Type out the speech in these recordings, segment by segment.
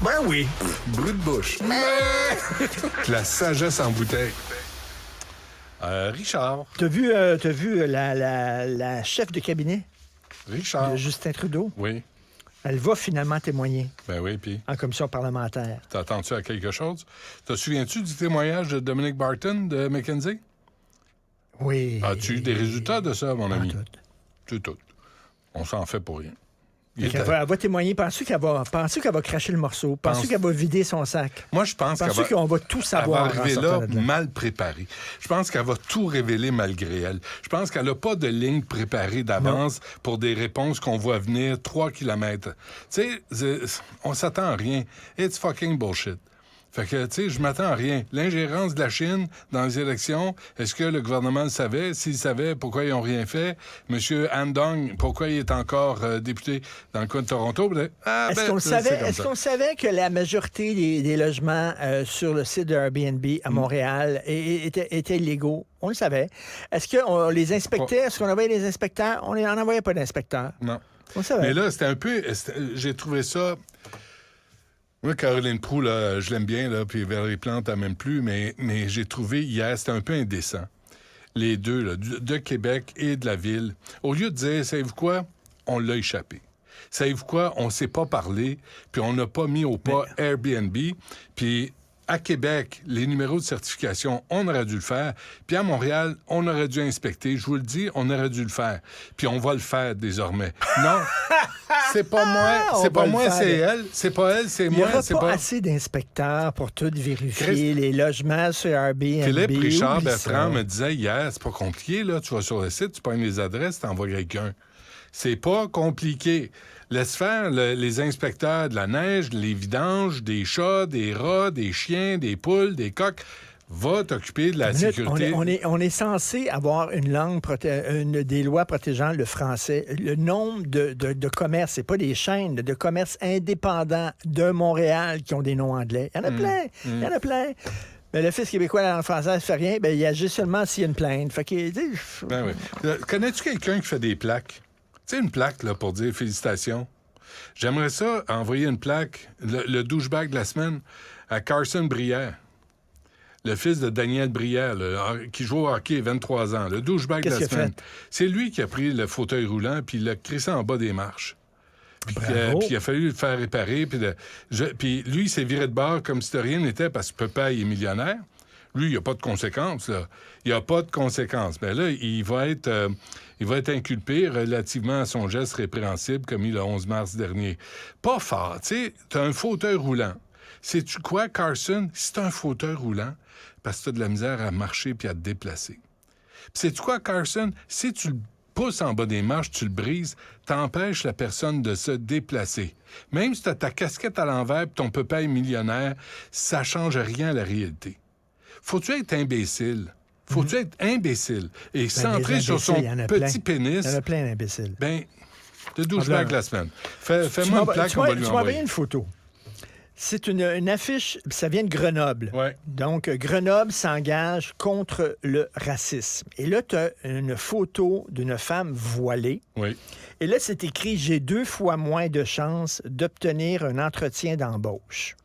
Ben oui. Brut de bouche. La sagesse en bouteille. Richard. T'as vu la chef de cabinet Richard. de Justin Trudeau? Oui. Elle va finalement témoigner Ben oui, puis en commission parlementaire. t'attends-tu à quelque chose? Te souviens-tu du témoignage de Dominic Barton de McKinsey? Oui. As-tu eu des résultats de ça, mon ami? Tout. C'est tout. On s'en fait pour rien. Elle va témoigner. Penses-tu qu'elle va cracher le morceau? Penses-tu qu'elle va vider son sac? Moi, je pense Penses-tu qu'on va tout savoir? Elle va arriver en là sortant de mal préparée. Je pense qu'elle va tout révéler malgré elle. Je pense qu'elle n'a pas de ligne préparée d'avance pour des réponses qu'on voit venir 3 kilomètres. Tu sais, on s'attend à rien. It's fucking bullshit. Fait que, tu sais, je m'attends à rien. L'ingérence de la Chine dans les élections, est-ce que le gouvernement le savait? S'il savait, pourquoi ils n'ont rien fait? Monsieur Han Dong, pourquoi il est encore député dans le coin de Toronto? Est-ce qu'on savait que la majorité des logements sur le site de Airbnb à Montréal étaient illégaux? On le savait. Est-ce qu'on les inspectait? Est-ce qu'on envoyait des inspecteurs? On n'en envoyait pas d'inspecteurs. Non. On le savait. Mais là, c'était un peu... J'ai trouvé ça... Moi, Caroline Proulx, là, je l'aime bien, là, puis Valérie Plante, elle m'aime plus, mais j'ai trouvé hier, c'était un peu indécent. Les deux, là, de Québec et de la ville. Au lieu de dire, savez-vous quoi? On l'a échappé. Savez-vous quoi? On s'est pas parlé, puis on n'a pas mis au pas Airbnb, puis... À Québec, les numéros de certification, on aurait dû le faire. Puis à Montréal, on aurait dû inspecter. Je vous le dis, on aurait dû le faire. Puis on va le faire désormais. Non, c'est pas moi. C'est pas moi, c'est elle. C'est pas elle, c'est moi. Il n'y aura pas assez d'inspecteurs pour tout vérifier les logements sur Airbnb. Philippe Richard Bertrand me disait hier, c'est pas compliqué, là. Tu vas sur le site, tu pognes les adresses, tu envoies quelqu'un. C'est pas compliqué. Laisse faire les inspecteurs de la neige, les vidanges, des chats, des rats, des chiens, des poules, des coqs. Va t'occuper de la sécurité. On est censé avoir une langue, des lois protégeant le français. Le nombre de commerces, c'est pas des chaînes, de commerces indépendants de Montréal qui ont des noms anglais. Il y en a plein. Il y en a plein. Mais l'Office québécois de la langue française ne fait rien. Ben, il agit seulement s'il y a une plainte. Fait que, ben oui. Connais-tu quelqu'un qui fait des plaques? Tu sais, une plaque là, pour dire félicitations. J'aimerais ça envoyer une plaque, le douchebag de la semaine, à Carson Brière. Le fils de Daniel Brière, qui joue au hockey, 23 ans. Le douchebag de la semaine. C'est lui qui a pris le fauteuil roulant puis il l'a crissé en bas des marches. Puis il a fallu le faire réparer. Puis lui, il s'est viré de bord comme si de rien n'était parce que papa est millionnaire. Lui, il n'y a pas de conséquences, là. Il n'y a pas de conséquences. Mais là, il va être inculpé relativement à son geste répréhensible commis le 11 mars dernier. Pas fort, tu sais. T'as un fauteuil roulant. Sais-tu quoi, Carson? Si t'as un fauteuil roulant, parce que t'as de la misère à marcher puis à te déplacer. Puis sais-tu quoi, Carson? Si tu le pousses en bas des marches, tu le brises, t'empêches la personne de se déplacer. Même si t'as ta casquette à l'envers puis ton papa est millionnaire, ça change rien à la réalité. Faut-tu être imbécile? Faut-tu être imbécile et centré sur son petit pénis? Il y en a plein d'imbéciles. Ben, de douchebag de la semaine. Fais-moi une plaque, on va lui envoyer. Tu m'as envoyé une photo. C'est une affiche, ça vient de Grenoble. Ouais. Donc, Grenoble s'engage contre le racisme. Et là, tu as une photo d'une femme voilée. Oui. Et là, c'est écrit « J'ai 2 fois moins de chances d'obtenir un entretien d'embauche ».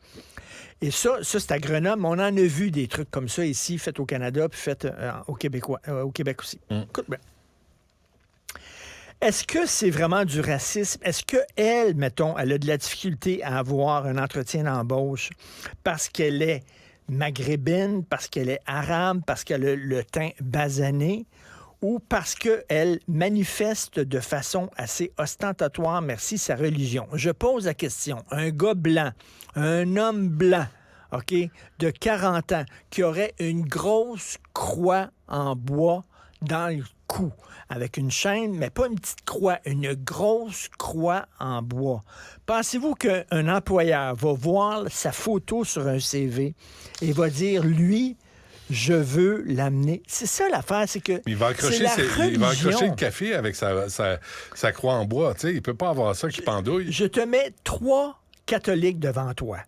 Et ça, c'est à Grenoble, mais on en a vu des trucs comme ça ici, faits au Canada, puis faits au Québec aussi. Écoute bien. Est-ce que c'est vraiment du racisme? Est-ce qu'elle, mettons, elle a de la difficulté à avoir un entretien d'embauche parce qu'elle est maghrébine, parce qu'elle est arabe, parce qu'elle a le teint basané, ou parce qu'elle manifeste de façon assez ostentatoire, merci, sa religion? Je pose la question. Un gars blanc, un homme blanc, OK, de 40 ans, qui aurait une grosse croix en bois dans le cou, avec une chaîne, mais pas une petite croix, une grosse croix en bois. Pensez-vous qu'un employeur va voir sa photo sur un CV et va dire, lui, je veux l'amener. C'est ça l'affaire, c'est que il va accrocher le café avec sa croix en bois. Tu sais, il peut pas avoir ça qui pendouille. Je te mets 3 catholiques devant toi.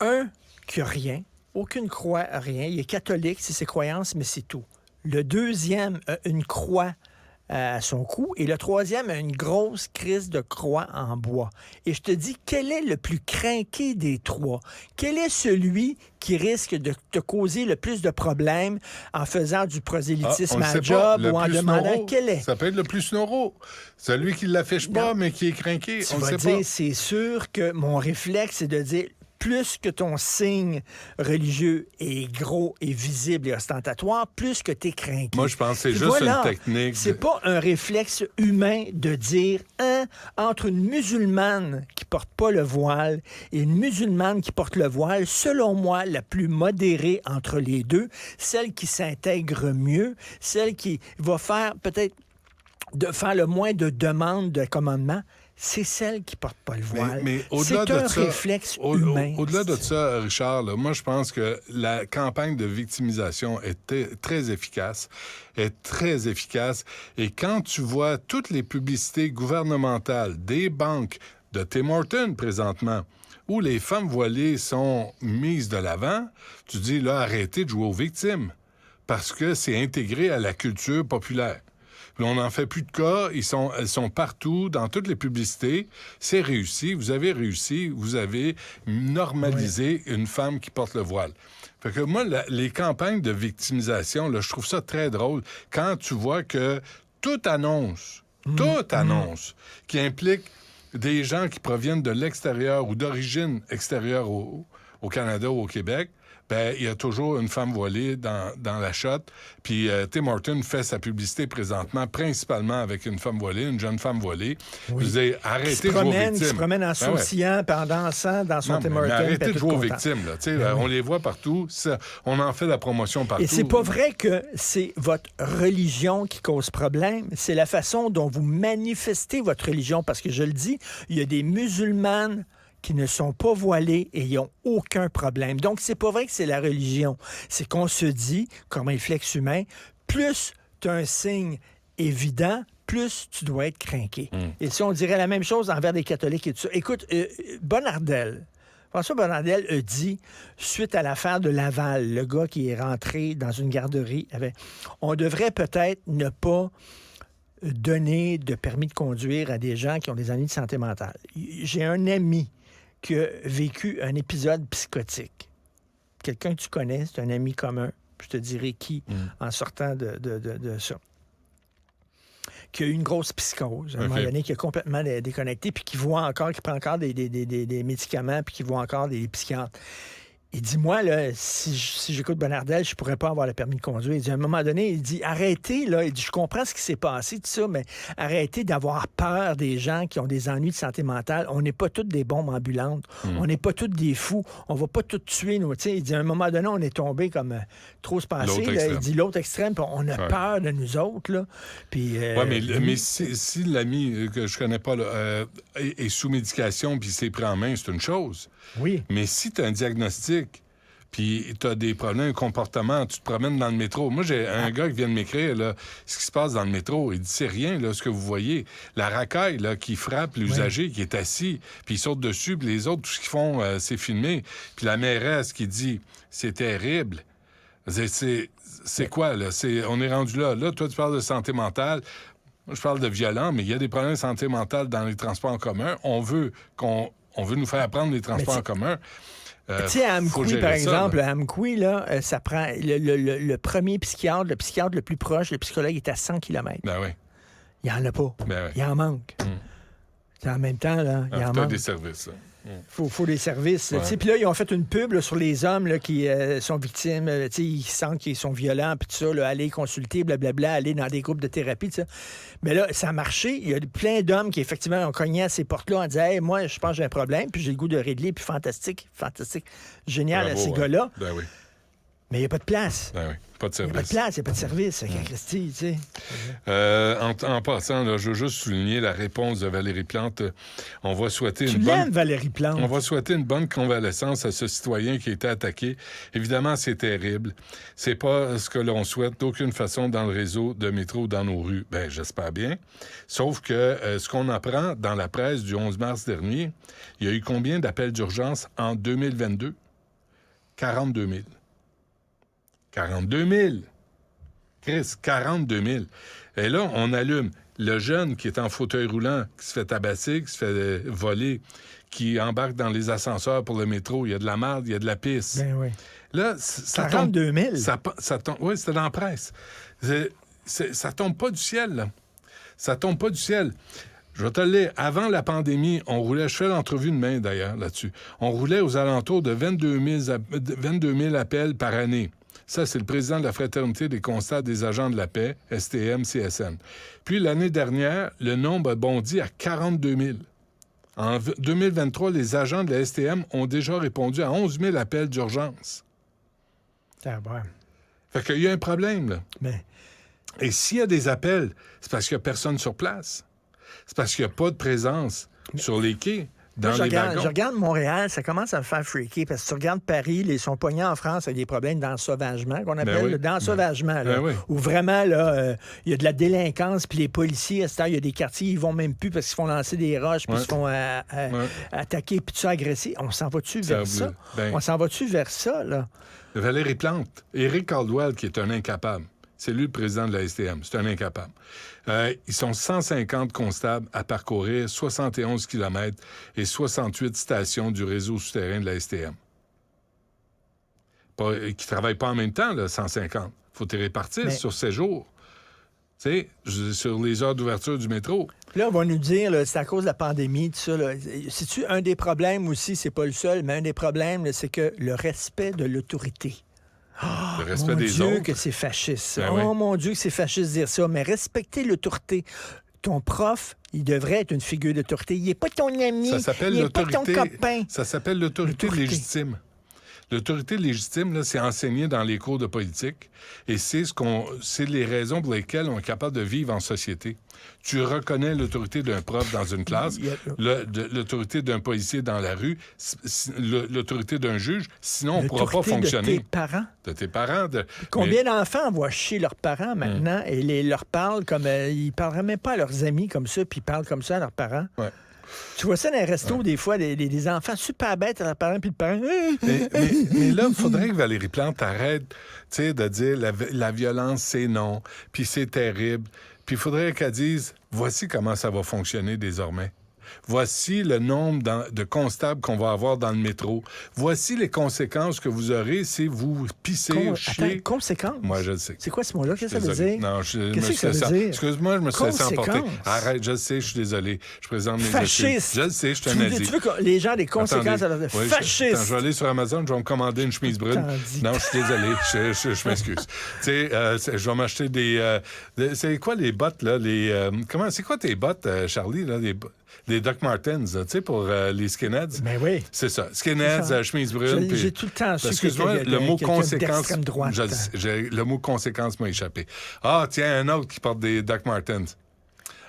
Un qui n'a rien, aucune croix, rien. Il est catholique, c'est ses croyances, mais c'est tout. Le deuxième a une croix à son cou. Et le troisième a une grosse crise de croix en bois. Et je te dis, quel est le plus crinqué des trois? Quel est celui qui risque de te causer le plus de problèmes en faisant du prosélytisme à job ou en demandant quel est? Ça peut être le plus neuro. Celui qui ne l'affiche pas, mais qui est crinqué. Tu vas dire, c'est sûr que mon réflexe, c'est de dire, plus que ton signe religieux est gros et visible et ostentatoire, plus que t'es crinqué. Moi, je pense que c'est juste une technique. C'est pas un réflexe humain de dire, entre une musulmane qui porte pas le voile et une musulmane qui porte le voile, selon moi, la plus modérée entre les deux, celle qui s'intègre mieux, celle qui va faire peut-être de faire le moins de demandes de commandement, c'est celle qui porte pas le voile. Mais au-delà c'est un réflexe humain. Au-delà de ça, Richard, là, moi, je pense que la campagne de victimisation est très efficace. Et quand tu vois toutes les publicités gouvernementales, des banques, de Tim Hortons présentement, où les femmes voilées sont mises de l'avant, tu dis, là, arrêtez de jouer aux victimes. Parce que c'est intégré à la culture populaire. Puis on n'en fait plus de cas. Elles sont partout, dans toutes les publicités. C'est réussi. Vous avez réussi. Vous avez normalisé une femme qui porte le voile. Fait que moi, les campagnes de victimisation, là, je trouve ça très drôle. Quand tu vois que toute annonce qui implique des gens qui proviennent de l'extérieur ou d'origine extérieure au Canada ou au Québec, ben il y a toujours une femme voilée dans la shot. Puis Tim Hortons fait sa publicité présentement principalement avec une femme voilée, une jeune femme voilée. Oui. Je disais, arrêtez de jouer aux victimes. Qui se promène en sourcillant, puis en dansant dans son Tim Hortons. Arrêtez de jouer aux victimes. Là. On les voit partout. On en fait la promotion partout. Et c'est pas vrai que c'est votre religion qui cause problème. C'est la façon dont vous manifestez votre religion. Parce que je le dis, il y a des musulmanes qui ne sont pas voilés et ils n'ont aucun problème. Donc, c'est pas vrai que c'est la religion. C'est qu'on se dit, comme réflexe humain, plus tu as un signe évident, plus tu dois être crinqué. Et si on dirait la même chose envers des catholiques et tout ça. Écoute, François Bonnardel a dit, suite à l'affaire de Laval, le gars qui est rentré dans une garderie, on devrait peut-être ne pas donner de permis de conduire à des gens qui ont des ennuis de santé mentale. J'ai un ami qui a vécu un épisode psychotique. Quelqu'un que tu connais, c'est un ami commun, je te dirai qui, en sortant de ça. Qui a eu une grosse psychose, à un moment donné, qui est complètement déconnecté, puis qui voit encore, qui prend encore des médicaments, puis qui voit encore des psychiatres. Il dit, moi, là, si j'écoute Bonnardel, je pourrais pas avoir le permis de conduire. Il dit, à un moment donné, il dit, arrêtez, là. Il dit, je comprends ce qui s'est passé, tout ça, mais arrêtez d'avoir peur des gens qui ont des ennuis de santé mentale. On n'est pas toutes des bombes ambulantes. On n'est pas toutes des fous. On va pas toutes tuer nos... Il dit, à un moment donné, on est tombé comme trop se passer. Il dit, l'autre extrême, puis on a peur de nous autres, là. Puis... mais si l'ami que je connais pas là, est sous médication puis s'est pris en main, c'est une chose. Oui. Mais si tu as un diagnostic, puis tu as des problèmes de comportement, tu te promènes dans le métro. Moi, j'ai un gars qui vient de m'écrire là, ce qui se passe dans le métro. Il dit, c'est rien, là, ce que vous voyez. La racaille là, qui frappe l'usager qui est assis, puis il saute dessus, puis les autres, tout ce qu'ils font, c'est filmé. Puis la mairesse qui dit, c'est terrible. C'est quoi, là? On est rendu là. Là, toi, tu parles de santé mentale. Moi, je parle de violent, mais il y a des problèmes de santé mentale dans les transports en commun. On veut nous faire apprendre les transports en commun. Tu sais, à Amqui, par exemple, à Amqui, là, ça prend le premier psychiatre, le psychiatre le plus proche, le psychologue est à 100 km. Ben oui. Il n'y en a pas. Ben oui. Il en manque. En même temps, là, il en manque. Des services, ça. Faut des services. Ouais. Puis là, ils ont fait une pub là, sur les hommes là, qui sont victimes. Ils sentent qu'ils sont violents, puis tout ça, là, aller consulter, blablabla, aller dans des groupes de thérapie, tout ça. Mais là, ça a marché. Il y a plein d'hommes qui, effectivement, ont cogné à ces portes-là en disant, hey, moi, je pense que j'ai un problème, puis j'ai le goût de régler, puis fantastique, génial. Bravo, à ces gars-là. Ben oui. Mais il n'y a pas de place. Ben oui, pas de service. Il n'y a pas de place, il n'y a pas de service, Christy, tu sais. En passant, là, je veux juste souligner la réponse de Valérie Plante. On va souhaiter Valérie Plante. On va souhaiter une bonne convalescence à ce citoyen qui a été attaqué. Évidemment, c'est terrible. C'est pas ce que l'on souhaite d'aucune façon dans le réseau de métro ou dans nos rues. Ben, j'espère bien. Sauf que ce qu'on apprend dans la presse du 11 mars dernier, il y a eu combien d'appels d'urgence en 2022? 42 000. 42 000. Chris, 42 000. Et là, on allume le jeune qui est en fauteuil roulant, qui se fait tabasser, qui se fait voler, qui embarque dans les ascenseurs pour le métro. Il y a de la merde, il y a de la pisse. Ben oui. Là, ça 42 000? Ça tombe, oui, c'était dans la presse. Ça tombe pas du ciel, là. Ça tombe pas du ciel. Je vais te le lire. Avant la pandémie, on roulait, je fais l'entrevue demain d'ailleurs là-dessus, on roulait aux alentours de 22 000 appels par année. Ça, c'est le président de la Fraternité des constables des agents de la paix, STM-CSN. Puis l'année dernière, le nombre a bondi à 42 000. En 2023, les agents de la STM ont déjà répondu à 11 000 appels d'urgence. Ah, ouais. Fait qu'il y a un problème, là. Mais... Et s'il y a des appels, c'est parce qu'il n'y a personne sur place. C'est parce qu'il n'y a pas de présence sur les quais, dans les wagons. Je regarde Montréal, ça commence à me faire freaker, parce que tu regardes Paris, ils sont poignés en France avec des problèmes d'ensauvagement, qu'on appelle le d'ensauvagement, où vraiment, là, il y a de la délinquance, puis les policiers, à ce temps, il y a des quartiers, ils vont même plus parce qu'ils font lancer des roches, puis ils se font attaquer, puis tout ça, agresser. On s'en va-tu vers ça? On s'en va-tu vers ça, là? Valérie Plante, Éric Caldwell, qui est un incapable. C'est lui le président de la STM. C'est un incapable. Ils sont 150 constables à parcourir 71 km et 68 stations du réseau souterrain de la STM. Qui ne travaillent pas en même temps, là, 150. Il faut les répartir sur 7 jours. Tu sais, sur les heures d'ouverture du métro. Là, on va nous dire, là, c'est à cause de la pandémie, tout ça. C'est-tu un des problèmes aussi, c'est pas le seul, mais un des problèmes, là, c'est que le respect de l'autorité. Le respect des Mon autres. Dieu, que c'est fasciste. Ben mon Dieu, que c'est fasciste de dire ça. Mais respecter l'autorité. Ton prof, il devrait être une figure d'autorité. Il n'est pas ton ami. Ça s'appelle il n'est pas ton copain. Ça s'appelle l'autorité légitime. L'autorité légitime, là, c'est enseigné dans les cours de politique et c'est les raisons pour lesquelles on est capable de vivre en société. Tu reconnais l'autorité d'un prof dans une classe, l'autorité d'un policier dans la rue, l'autorité d'un juge, sinon on ne pourra pas fonctionner. De tes parents. De tes parents. Combien d'enfants voient chier leurs parents maintenant et leur parlent comme... ils ne parleraient même pas à leurs amis comme ça, puis ils parlent comme ça à leurs parents. Ouais. Tu vois ça dans les restos, des fois, des enfants super bêtes à leurs parents, puis le parent... mais là, il faudrait que Valérie Plante arrête de dire la violence, c'est non, puis c'est terrible. Puis il faudrait qu'elle dise, voici comment ça va fonctionner désormais. Voici le nombre de constables qu'on va avoir dans le métro. Voici les conséquences que vous aurez si vous pissez, chiez. Attends, conséquences? Moi, je le sais. C'est quoi ce mot-là? Qu'est-ce que ça veut dire? Non, qu'est-ce que ça veut dire? Excuse-moi, je me suis laissé emporter. Arrête, je le sais, je suis désolé. Je présente mes excuses. Je le sais, je suis un nazi. Tu veux que les gens aient des conséquences à leur fasciste? Je vais aller sur Amazon, je vais me commander une chemise brune. Non, je suis désolé, je m'excuse. Tu sais, je vais m'acheter des... c'est quoi les bottes, là? C'est quoi tes bottes, Charlie, là? Des Doc Martens, tu sais, pour les skinheads. Mais oui. C'est ça. Skinheads, chemise brune. J'ai tout le temps su excuse-moi, le mot conséquence. Le mot conséquence m'a échappé. Ah, tiens, un autre qui porte des Doc Martens.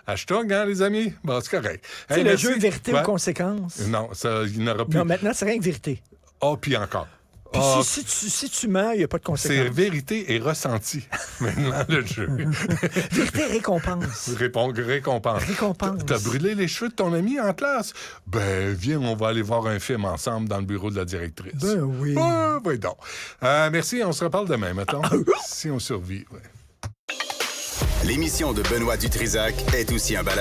Hashtag, hein, les amis? Bon, c'est correct. C'est le jeu vérité ou conséquence? Non, ça, il n'aura plus. Non, maintenant, c'est rien que vérité. Oh, puis encore. Puis si tu mens, il n'y a pas de conséquences. C'est vérité et ressenti, maintenant, le jeu. Vérité et récompense. Récompense. T'as brûlé les cheveux de ton ami en classe? Ben, viens, on va aller voir un film ensemble dans le bureau de la directrice. Ben oui. Oui, donc. Merci, on se reparle demain, mettons. Si on survit, ouais. L'émission de Benoît Dutrisac est aussi un balado.